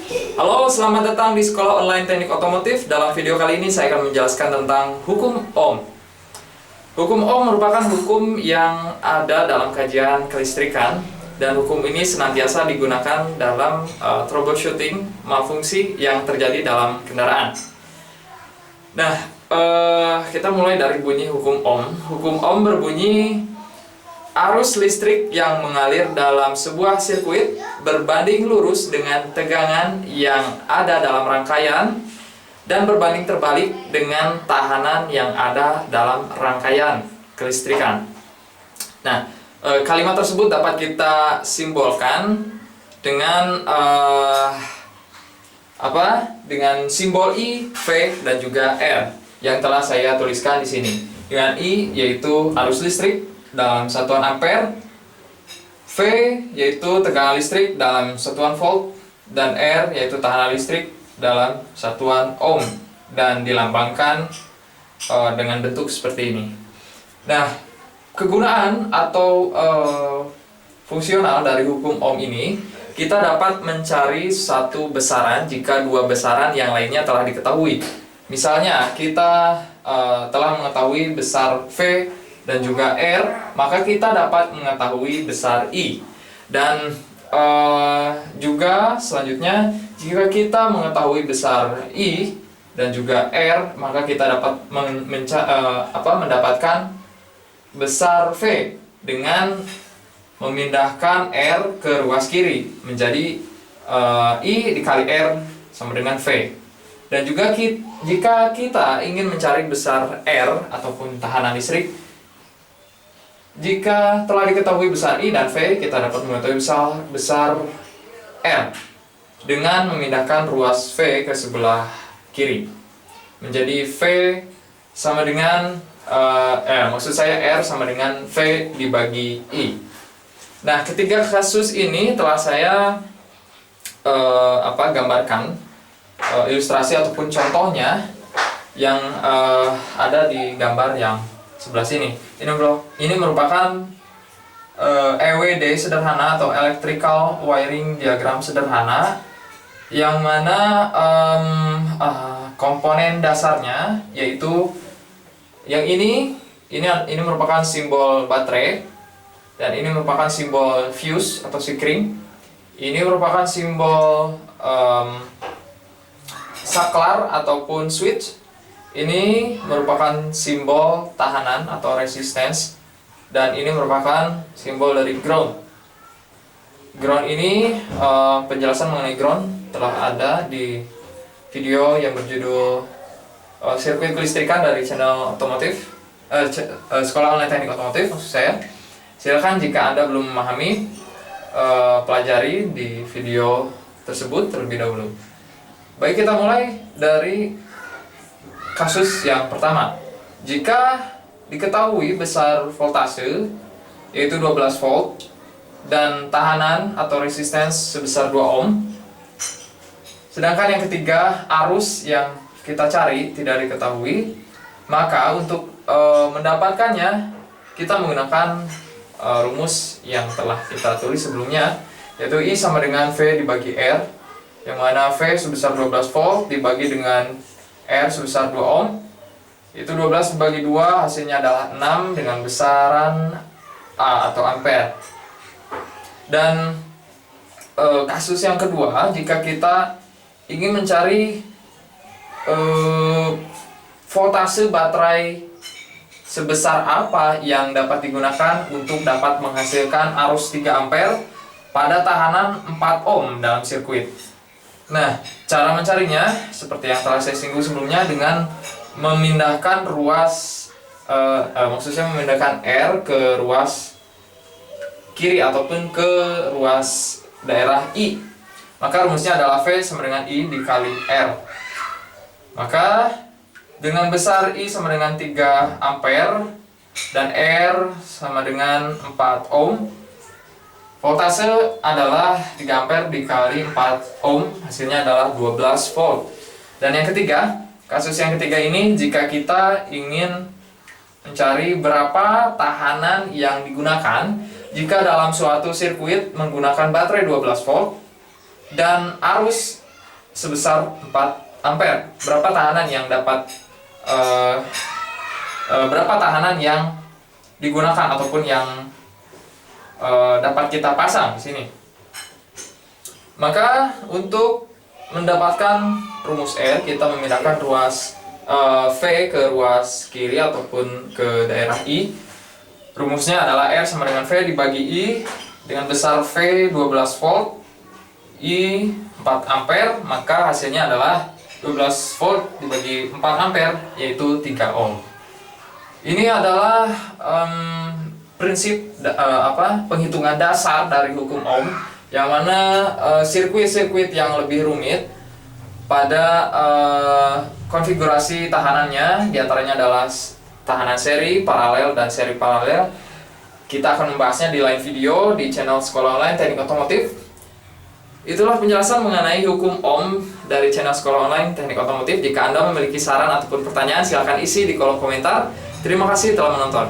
Halo, selamat datang di Sekolah Online Teknik Otomotif. Dalam video kali ini saya akan menjelaskan tentang hukum Ohm. Hukum Ohm merupakan hukum yang ada dalam kajian kelistrikan, dan hukum ini senantiasa digunakan dalam troubleshooting malfungsi yang terjadi dalam kendaraan. Nah, kita mulai dari bunyi hukum Ohm. Hukum Ohm berbunyi arus listrik yang mengalir dalam sebuah sirkuit berbanding lurus dengan tegangan yang ada dalam rangkaian dan berbanding terbalik dengan tahanan yang ada dalam rangkaian kelistrikan. Nah, kalimat tersebut dapat kita simbolkan dengan dengan simbol I, V, dan juga R yang telah saya tuliskan di sini. Dengan I yaitu arus listrik dalam satuan ampere, V yaitu tegangan listrik dalam satuan volt, dan R yaitu tahanan listrik dalam satuan ohm, dan dilambangkan dengan bentuk seperti ini. Nah, kegunaan atau fungsional dari hukum Ohm ini, kita dapat mencari satu besaran jika dua besaran yang lainnya telah diketahui. Misalnya kita telah mengetahui besar V dan juga R, maka kita dapat mengetahui besar I. Dan juga selanjutnya, jika kita mengetahui besar I dan juga R, maka kita dapat mendapatkan besar V dengan memindahkan R ke ruas kiri menjadi I dikali R sama dengan V. Dan juga jika kita ingin mencari besar R ataupun tahanan listrik, jika telah diketahui besar I dan V, kita dapat mengetahui besar R dengan memindahkan ruas V ke sebelah kiri menjadi V sama dengan R sama dengan V dibagi I. Nah, ketiga kasus ini telah saya gambarkan ilustrasi ataupun contohnya yang ada di gambar yang sebelah sini. Ini merupakan EWD sederhana atau electrical wiring diagram sederhana, yang mana komponen dasarnya yaitu yang ini merupakan simbol baterai, dan ini merupakan simbol fuse atau sikring. Ini merupakan simbol saklar ataupun switch. Ini merupakan simbol tahanan atau resistance, dan ini merupakan simbol dari ground. Ground ini, penjelasan mengenai ground telah ada di video yang berjudul sirkuit kelistrikan dari channel otomotif, Sekolah Online Teknik Otomotif maksud saya. Silakan jika Anda belum memahami, pelajari di video tersebut terlebih dahulu. Baik, kita mulai dari kasus yang pertama. Jika diketahui besar voltase yaitu 12 volt dan tahanan atau resistance sebesar 2 ohm, sedangkan yang ketiga arus yang kita cari tidak diketahui, maka untuk mendapatkannya kita menggunakan rumus yang telah kita tulis sebelumnya, yaitu I sama dengan V dibagi R, yang mana V sebesar 12 volt dibagi dengan R sebesar 2 ohm, itu 12 dibagi 2 hasilnya adalah 6 dengan besaran A atau ampere. Dan kasus yang kedua, jika kita ingin mencari voltase baterai sebesar apa yang dapat digunakan untuk dapat menghasilkan arus 3 ampere pada tahanan 4 ohm dalam sirkuit. Nah, cara mencarinya seperti yang telah saya singgung sebelumnya, dengan memindahkan ruas, maksudnya memindahkan R ke ruas kiri ataupun ke ruas daerah I. Maka rumusnya adalah V sama dengan I dikali R. Maka dengan besar I sama dengan 3 ampere dan R sama dengan 4 ohm, voltase adalah 3 ampere dikali 4 ohm, hasilnya adalah 12 volt. Dan yang ketiga, kasus yang ketiga ini, jika kita ingin mencari berapa tahanan yang digunakan jika dalam suatu sirkuit menggunakan baterai 12 volt dan arus sebesar 4 ampere. Berapa tahanan yang dapat berapa tahanan yang digunakan ataupun yang dapat kita pasang di sini. Maka untuk mendapatkan rumus R, kita memindahkan ruas V ke ruas kiri ataupun ke daerah I. Rumusnya adalah R sama dengan V dibagi I dengan besar V 12 volt, I 4 ampere, maka hasilnya adalah 12 volt dibagi 4 ampere, yaitu 3 ohm. Ini adalah prinsip penghitungan dasar dari hukum Ohm, yang mana sirkuit-sirkuit yang lebih rumit pada konfigurasi tahanannya, diantaranya adalah tahanan seri, paralel, dan seri paralel. Kita akan membahasnya di lain video di channel Sekolah Online Teknik Otomotif. Itulah penjelasan mengenai hukum Ohm dari channel Sekolah Online Teknik Otomotif. Jika Anda memiliki saran ataupun pertanyaan, silakan isi di kolom komentar. Terima kasih telah menonton.